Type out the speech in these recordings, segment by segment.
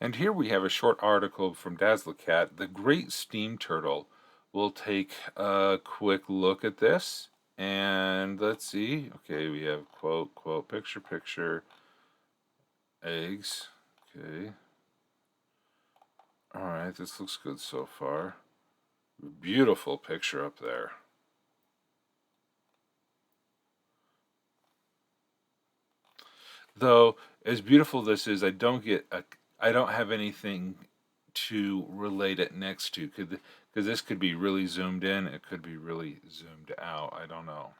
And here we have a short article from Dazzlecat. The Great Steam Turtle. We'll take a quick look at this. And let's see. Okay, we have quote, quote, picture, picture, eggs. Okay. All right, this looks good so far. Beautiful picture up there. Though, as beautiful this is, I don't have anything to relate it next to. Because this could be really zoomed in, it could be really zoomed out. I don't know.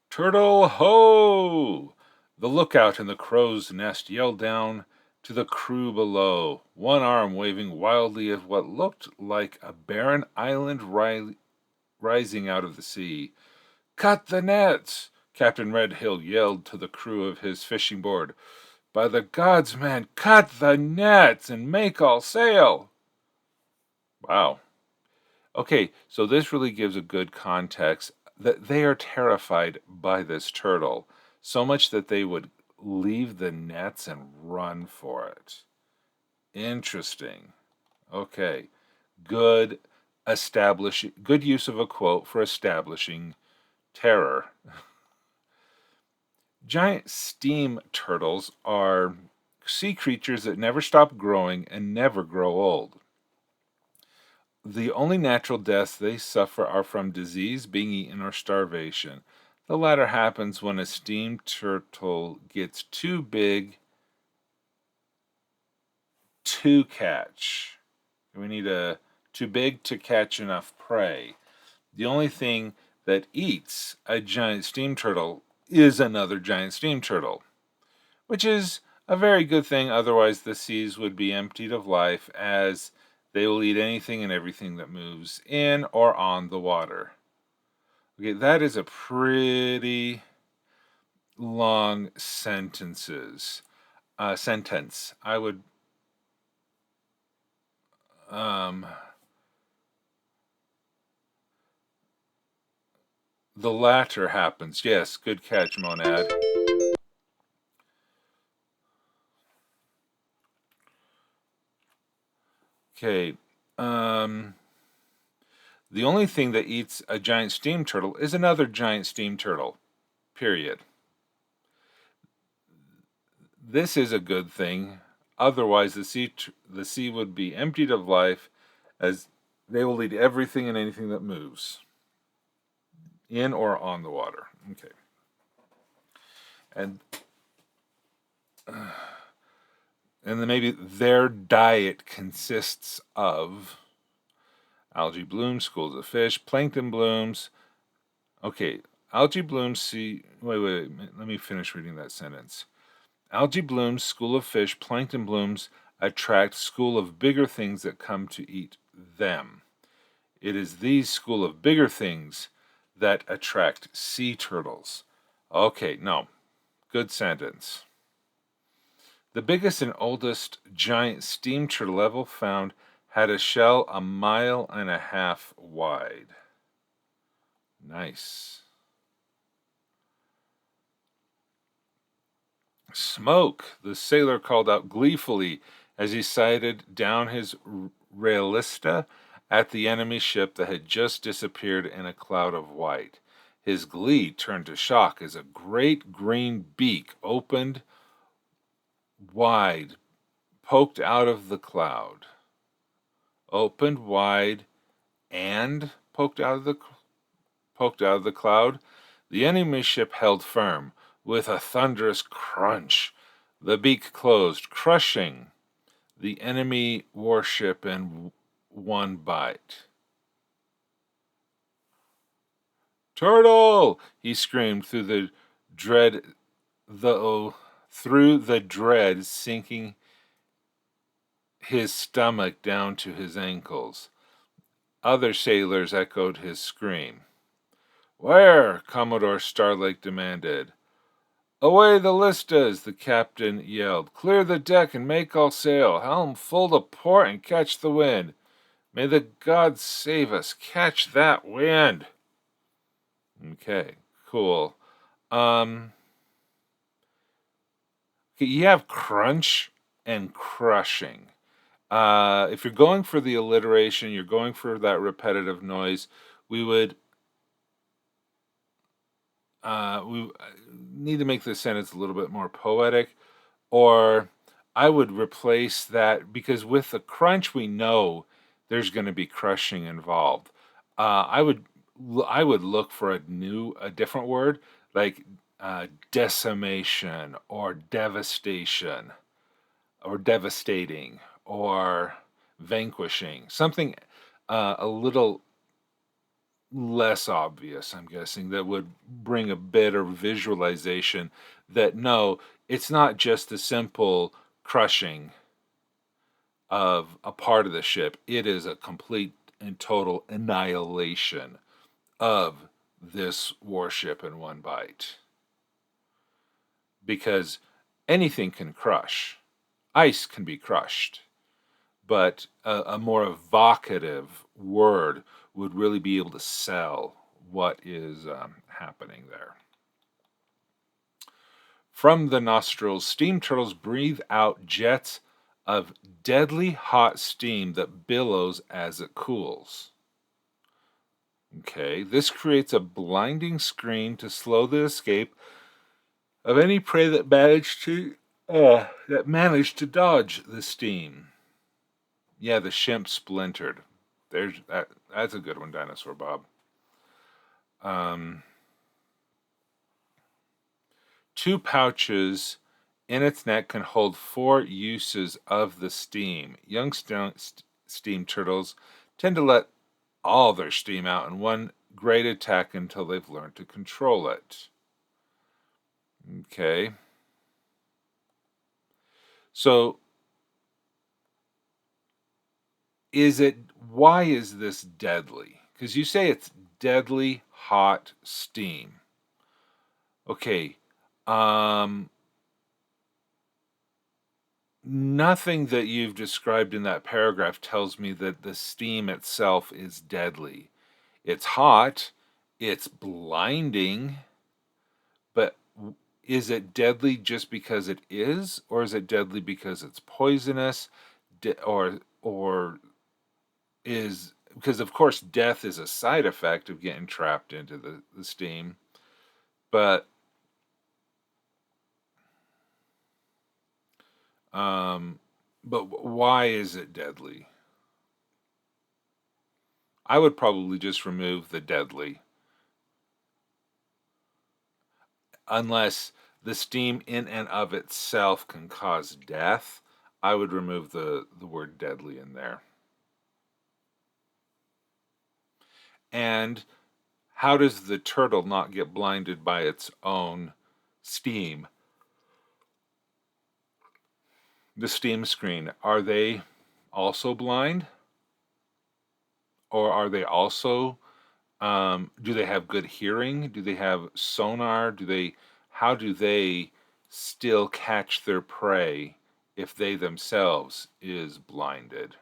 Turtle ho! The lookout in the crow's nest yelled down to the crew below, one arm waving wildly at what looked like a barren island rising out of the sea. Cut the nets! Captain Redhill yelled to the crew of his fishing board. By the gods, man, cut the nets and make all sail! Wow. Okay, so this really gives a good context that they are terrified by this turtle, so much that they would leave the nets and run for it. Interesting. Okay. Good good use of a quote for establishing terror. Giant steam turtles are sea creatures that never stop growing and never grow old. The only natural deaths they suffer are from disease, being eaten, or starvation. The latter happens when a steam turtle gets too big to catch. We need a too big to catch enough prey. The only thing that eats a giant steam turtle is another giant steam turtle, which is a very good thing. Otherwise, the seas would be emptied of life, as they will eat anything and everything that moves in or on the water. Okay, that is a pretty long sentence. I would the latter happens. Yes, good catch, Monad. Okay. The only thing that eats a giant steam turtle is another giant steam turtle. Period. This is a good thing. Otherwise, the sea would be emptied of life, as they will eat everything and anything that moves in or on the water. Okay. And then maybe their diet consists of algae blooms, schools of fish, plankton blooms. Okay, algae blooms see. Wait. Let me finish reading that sentence. Algae blooms, school of fish, plankton blooms attract school of bigger things that come to eat them. It is these school of bigger things that attract sea turtles. Okay, no. Good sentence. The biggest and oldest giant steam turtle ever found had a shell 1.5 miles wide. Nice. Smoke, the sailor called out gleefully as he sighted down his railista at the enemy ship that had just disappeared in a cloud of white. His glee turned to shock as a great green beak opened wide, poked out of the cloud. Opened wide and poked out of the cloud. The enemy ship held firm. With a thunderous crunch, the beak closed, crushing the enemy warship in one bite. Turtle! He screamed through the dread, sinking his stomach down to his ankles. Other sailors echoed his scream. Where? Commodore Starlake demanded. Away the listas, the captain yelled. Clear the deck and make all sail. Helm full to port and catch the wind. May the gods save us. Catch that wind. Okay, cool. Okay, you have crunch and crushing. If you're going for the alliteration, you're going for that repetitive noise, we would we need to make this sentence a little bit more poetic, or I would replace that because with the crunch we know there's going to be crushing involved. I would look for a different word like decimation or devastation or devastating or vanquishing, something a little less obvious, I'm guessing, that would bring a better visualization that no, it's not just a simple crushing of a part of the ship, it is a complete and total annihilation of this warship in one bite. Because anything can crush, ice can be crushed, but a more evocative word would really be able to sell what is happening there. From the nostrils, steam turtles breathe out jets of deadly hot steam that billows as it cools. Okay, this creates a blinding screen to slow the escape of any prey that managed to dodge the steam. Yeah, the ship splintered. There's that. That's a good one, Dinosaur Bob. Two pouches in its neck can hold 4 uses of the steam. Young steam turtles tend to let all their steam out in one great attack until they've learned to control it. Okay. So why is this deadly? Because you say it's deadly hot steam. Okay. Nothing that you've described in that paragraph tells me that the steam itself is deadly. It's hot, it's blinding, but is it deadly just because it is, or is it deadly because it's poisonous, or is because of course death is a side effect of getting trapped into the steam, but why is it deadly? I would probably just remove the deadly. Unless the steam in and of itself can cause death, I would remove the word deadly in there. And how does the turtle not get blinded by its own steam? The steam screen, are they also blind? Or are they also, do they have good hearing? Do they have sonar? How do they still catch their prey if they themselves is blinded?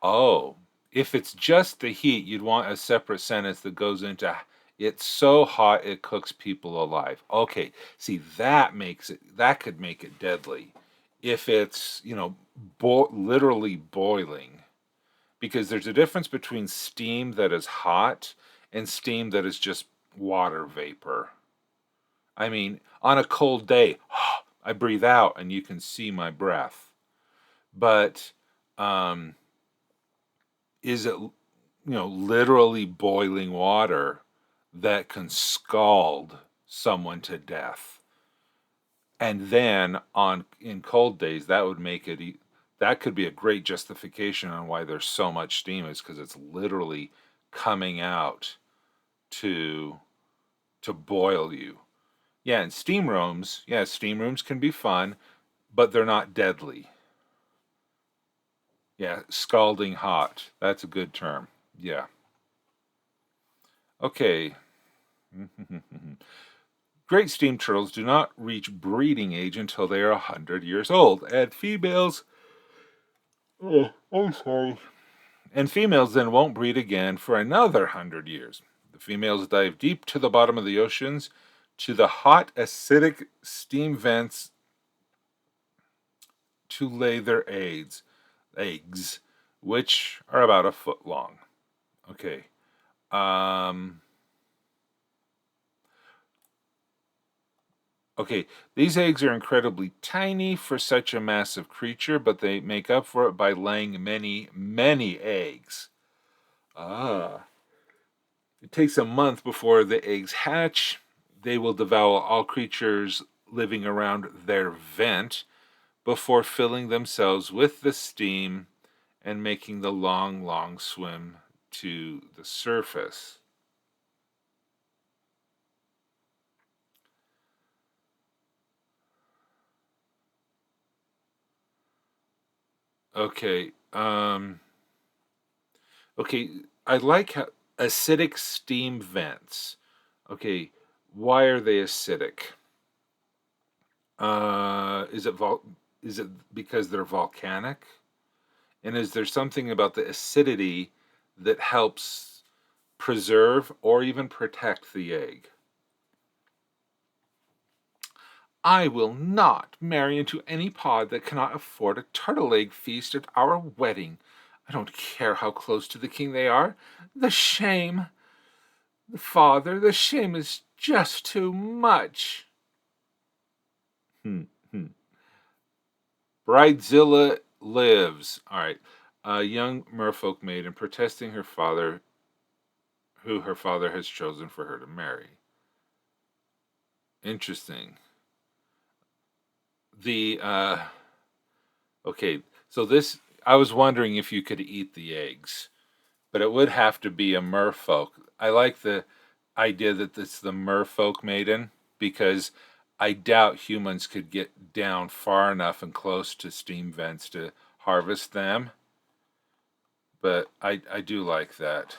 Oh, if it's just the heat, you'd want a separate sentence that goes into it's so hot it cooks people alive. Okay, see that could make it deadly if it's, literally boiling. Because there's a difference between steam that is hot and steam that is just water vapor. I mean, on a cold day, I breathe out and you can see my breath. But is it, literally boiling water that can scald someone to death? And then in cold days, that would make it that could be a great justification on why there's so much steam, is because it's literally coming out to boil you. Yeah, and steam rooms can be fun, but they're not deadly. Yeah, scalding hot. That's a good term. Yeah. Okay. Great steam turtles do not reach breeding age until they are 100 years old, and females. Oh, I'm sorry. And females then won't breed again for another 100 years. The females dive deep to the bottom of the oceans to the hot acidic steam vents to lay their eggs, which are about a foot long. Okay. Okay, these eggs are incredibly tiny for such a massive creature, but they make up for it by laying many, many eggs. Ah. It takes a month before the eggs hatch. They will devour all creatures living around their vent before filling themselves with the steam and making the long, long swim to the surface. Okay. Okay. I like how acidic steam vents. Okay. Why are they acidic? Is it because they're volcanic? And is there something about the acidity that helps preserve or even protect the egg? I will not marry into any pod that cannot afford a turtle egg feast at our wedding. I don't care how close to the king they are. The shame, father, the shame is just too much. Hmm, hmm. Bridezilla lives. All right. A young merfolk maiden protesting her father, who her father has chosen for her to marry. Interesting. The okay, so this I was wondering if you could eat the eggs, but it would have to be a merfolk. I like the idea that it's the merfolk maiden because I doubt humans could get down far enough and close to steam vents to harvest them. But I do like that.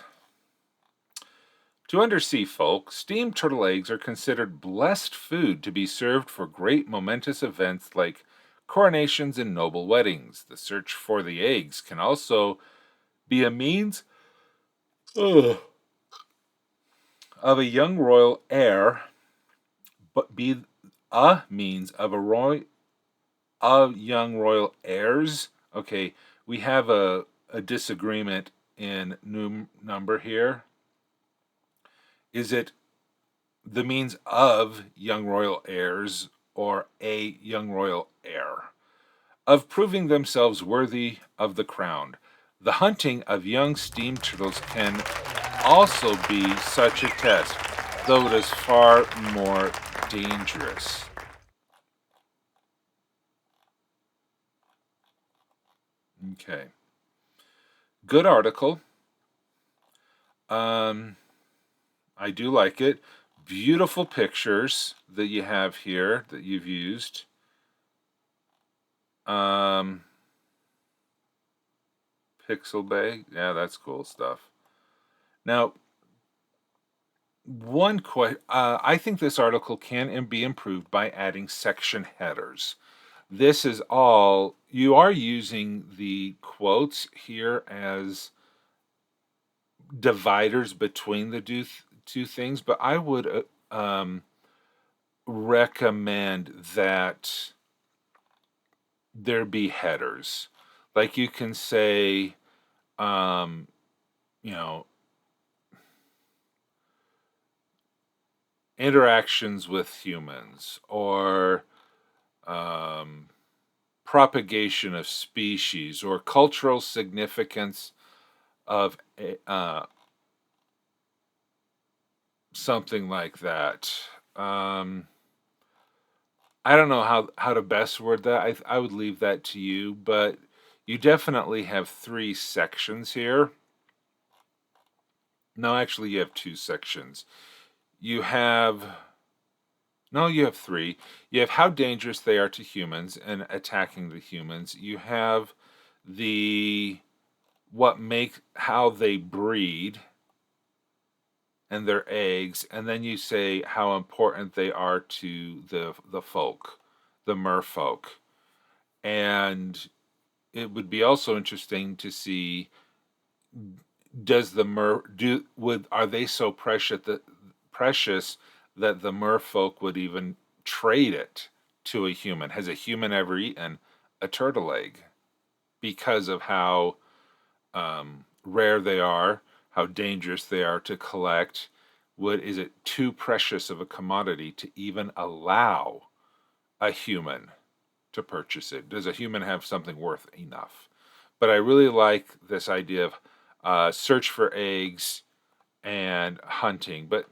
To undersea folk, steamed turtle eggs are considered blessed food to be served for great momentous events like coronations and noble weddings. The search for the eggs can also be a means ugh, of a young royal heir, but be a means of young royal heirs. Okay, we have a disagreement in number here. Is it the means of young royal heirs or a young royal heir of proving themselves worthy of the crown? The hunting of young steam turtles can also be such a test, though it is far more dangerous. Okay. Good article. Um, I do like it. Beautiful pictures that you have here that you've used. Um, Pixel Bay. Yeah, that's cool stuff. Now, I think this article can be improved by adding section headers. This is all you are using the quotes here as dividers between the two things, but I would recommend that there be headers. Like you can say, um, you know, interactions with humans or um, propagation of species or cultural significance of something like that. I don't know how to best word that. I would leave that to you, but you definitely have three sections here. No, actually, you have two sections. You have no, you have three. You have how dangerous they are to humans and attacking the humans. You have the what make how they breed and their eggs, and then you say how important they are to the folk, the merfolk. And it would be also interesting to see does the mer do would are they so precious that the merfolk would even trade it to a human. Has a human ever eaten a turtle egg? Because of how rare they are, how dangerous they are to collect. Is it too precious of a commodity to even allow a human to purchase it? Does a human have something worth enough? But I really like this idea of search for eggs and hunting. But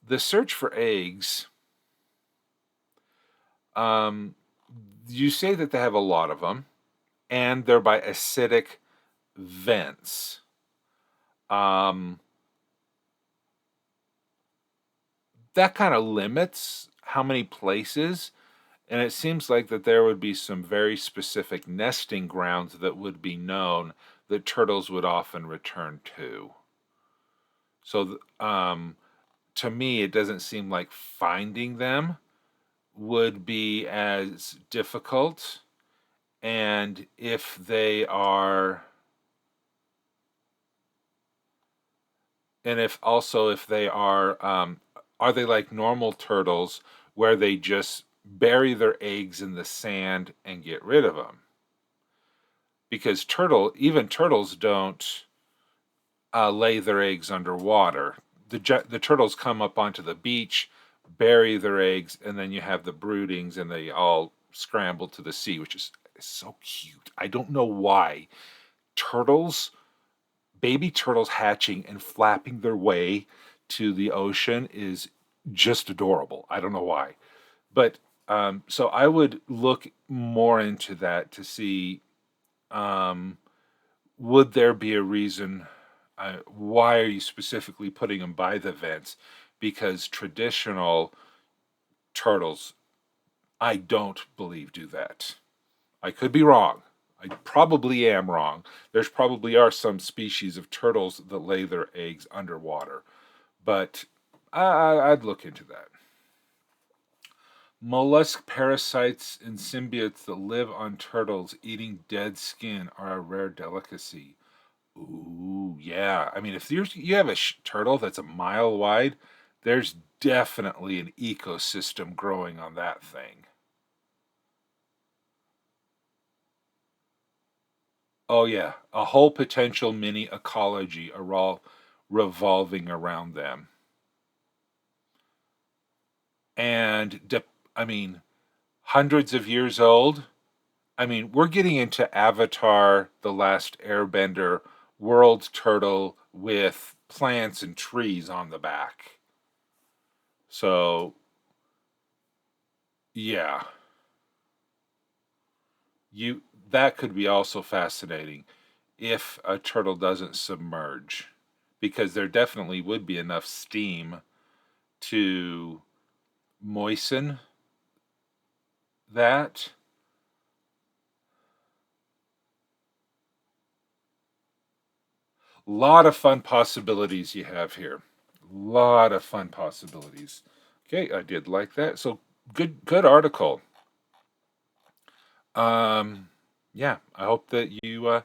the search for eggs, you say that they have a lot of them, and they're by acidic vents. That kind of limits how many places, and it seems like that there would be some very specific nesting grounds that would be known that turtles would often return to. So, to me, it doesn't seem like finding them would be as difficult. And if they are, and if they are they like normal turtles where they just bury their eggs in the sand and get rid of them? Because even turtles don't lay their eggs underwater. The turtles come up onto the beach, bury their eggs, and then you have the broodings, and they all scramble to the sea, which is so cute. I don't know why turtles, baby turtles hatching and flapping their way to the ocean is just adorable. I don't know why, but so I would look more into that to see, would there be a reason? Why are you specifically putting them by the vents? Because traditional turtles, I don't believe, do that. I could be wrong. I probably am wrong. There's probably are some species of turtles that lay their eggs underwater, but I'd look into that. Mollusk parasites and symbiotes that live on turtles eating dead skin are a rare delicacy. Ooh, yeah. I mean, if you have a turtle that's a mile wide, there's definitely an ecosystem growing on that thing. Oh yeah, a whole potential mini ecology are all revolving around them. And I mean, hundreds of years old. I mean, we're getting into Avatar: The Last Airbender world turtle with plants and trees on the back. So, yeah, you that could be also fascinating if a turtle doesn't submerge, because there definitely would be enough steam to moisten that. Lot of fun possibilities you have here. Lot of fun possibilities. Okay, I did like that. So good article. Um, yeah, I hope that you